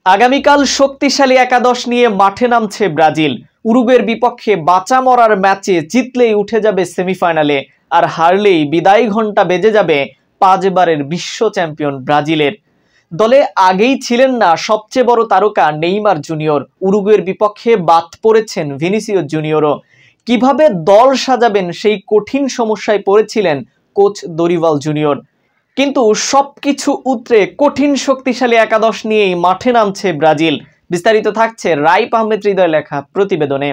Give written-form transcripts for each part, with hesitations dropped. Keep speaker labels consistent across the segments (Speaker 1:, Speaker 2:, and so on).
Speaker 1: আগামীকাল শক্তিশালী একাদশ নিয়ে মাঠে নামছে ব্রাজিল। উরুগুয়ের বিপক্ষে বাঁচা মরার ম্যাচে জিতলেই উঠে যাবে সেমিফাইনালে, আর হারলেই বিদায় ঘণ্টা বেজে যাবে 5 বারের বিশ্ব চ্যাম্পিয়ন ব্রাজিলের। দলে আগেই ছিলেন না সবচেয়ে বড় তারকা নেইমার জুনিয়র, উরুগুয়ের বিপক্ষে বাদ পড়েছেন ভিনিসিয়াস জুনিয়রও। কিভাবে দল সাজাবেন সেই কঠিন সমস্যায় পড়েছিলেন কোচ দরিভাল জুনিয়র। কিন্তু সবকিছু উতরে কঠিন শক্তিশালী একাদশ নিয়েই মাঠে নামছে ব্রাজিল। বিস্তারিত থাকছে রাইপ আহমেদ হৃদয় লেখা প্রতিবেদনে।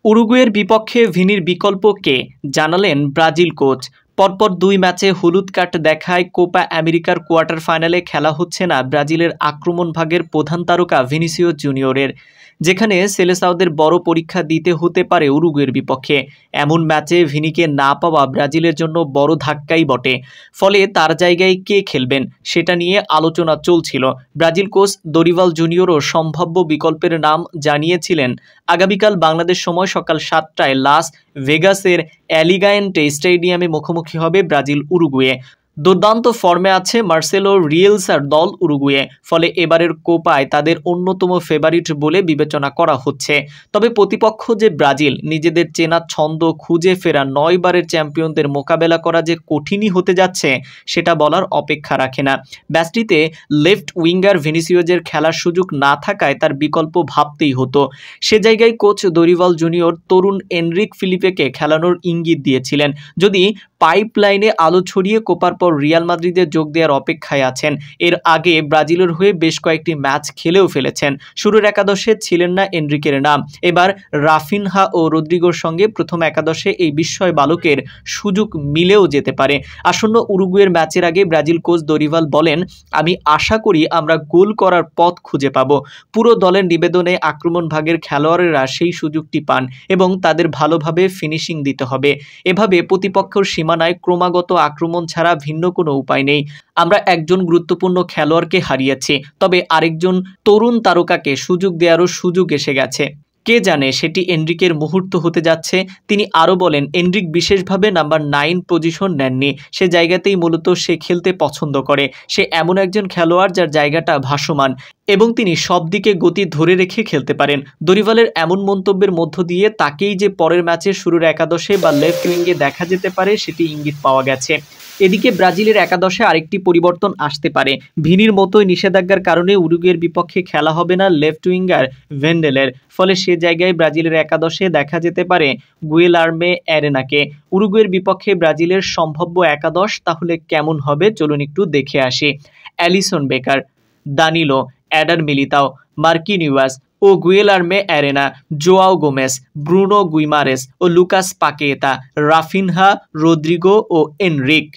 Speaker 1: উরুগুয়ের বিপক্ষে ভিনির বিকল্প কে, জানালেন ব্রাজিল কোচ। পরপর 2 ম্যাচে হলুদ কার্ড দেখায় কোপা আমেরিকার কোয়ার্টার ফাইনালে খেলা হচ্ছে না ব্রাজিলের আক্রমণ ভাগের প্রধান তারকা ভিনিসিয়াস জুনিয়রের। যেখানে সেলেসাওদের বড় পরীক্ষা দিতে হতে পারে উরুগুয়ের বিপক্ষে। এমন ম্যাচে ভিনিকে না পাওয়া ব্রাজিলের জন্য বড় ধাক্কাই বটে। ফলে তার জায়গায় কে খেলবেন সেটা নিয়ে আলোচনা চলছিল। ব্রাজিল কোচ দরিভাল জুনিয়রও সম্ভাব্য বিকল্পের নাম জানিয়েছিলেন। আগামীকাল বাংলাদেশ সময় সকাল 7টায় লাস ভেগাসের অ্যালিগায়েন্টে স্টেডিয়ামে মুখোমুখি হবে ব্রাজিল উরুগুয়ে। দুর্দান্ত ফর্মে আছে মার্সেলো রিয়েলসার দল উরুগুয়ে, ফলে এবারের কোপায় তাদের অন্যতম ফেভারিট বলে বিবেচনা করা হচ্ছে। তবে প্রতিপক্ষ যে ব্রাজিল, নিজেদের চেনা ছন্দ খুঁজে ফেরা 9 বারের চ্যাম্পিয়নদের মোকাবেলা করা যে কঠিনই হতে যাচ্ছে সেটা বলার অপেক্ষা রাখে না। ম্যাচটিতে লেফট উইঙ্গার ভিনিসিয়াসের খেলার সুযোগ না থাকায় তার বিকল্প ভাবতেই হতো। সে জায়গায় কোচ দরিভাল জুনিয়র তরুণ এনরিক ফিলিপেকে খেলানোর ইঙ্গিত দিয়েছিলেন। যদি পাইপলাইনে আলো ছড়িয়ে কোপার পর রিয়াল মাদ্রিদে যোগ দেওয়ার অপেক্ষায় আছেন। এর আগে ব্রাজিলের হয়ে বেশ কয়েকটি ম্যাচ খেলেও ফেলেছেন। শুরুর একাদশে ছিলেন না এনরিকের নাম। এবার রাফিনহা ও রদ্রিগোর সঙ্গে প্রথম একাদশে এই বিস্ময় বালকের সুযোগ মিলেও যেতে পারে। আসন্ন উরুগুয়ের ম্যাচের আগে ব্রাজিল কোচ দরিভাল বলেন, আমি আশা করি আমরা গোল করার পথ খুঁজে পাব। পুরো দলের নিবেদনে আক্রমণ ভাগের খেলোয়াড়েরা সেই সুযোগটি পান এবং তাদের ভালোভাবে ফিনিশিং দিতে হবে। এভাবে প্রতিপক্ষের সীমানায় ক্রমাগত আক্রমণ ছাড়া ভিন্ন কোনো উপায় নেই। আমরা একজন গুরুত্বপূর্ণ খেলোয়াড়কে হারিয়েছি, তবে আরেকজন তরুণ তারকাকে সুযোগ দেওয়ারও সুযোগ এসে গেছে। কে জানে সেটি এনরিকের মুহূর্ত হতে যাচ্ছে। তিনি আরও বলেন, এনরিক বিশেষভাবে নাম্বার 9 পজিশন নেননি। সে জায়গাতেই মূলত সে খেলতে পছন্দ করে। সে এমন একজন খেলোয়াড় যার জায়গাটা ভাসমান এবং তিনি সব দিকে গতি ধরে রেখে খেলতে পারেন। দরিভালের এমন মন্তব্যের মধ্য দিয়ে তাকেই যে পরের ম্যাচে শুরুর একাদশে বা লেফট উইঙ্গে দেখা যেতে পারে সেটি ইঙ্গিত পাওয়া গেছে। এদিকে ব্রাজিলের একাদশে আরেকটি পরিবর্তন আসতে পারে। ভিনির মতোই নিষেধাজ্ঞার কারণে উরুগুয়ের বিপক্ষে খেলা হবে না লেফট উইঙ্গার ভেন্ডেলের। ফলে সে জায়গায় ব্রাজিলের একাদশে দেখা যেতে পারে গুয়েলার্মে অ্যারেনাকে। উরুগুয়ের বিপক্ষে ব্রাজিলের সম্ভাব্য একাদশ তাহলে কেমন হবে চলুন একটু দেখে আসি। Alisson Becker, Danilo, Eder Militao, Marquinhos ও Guilherme Arana, Joao Gomes, Bruno Guimaraes ও লুকাস পাকেতা, রাফিনহা, রদ্রিগো ও এনরিক।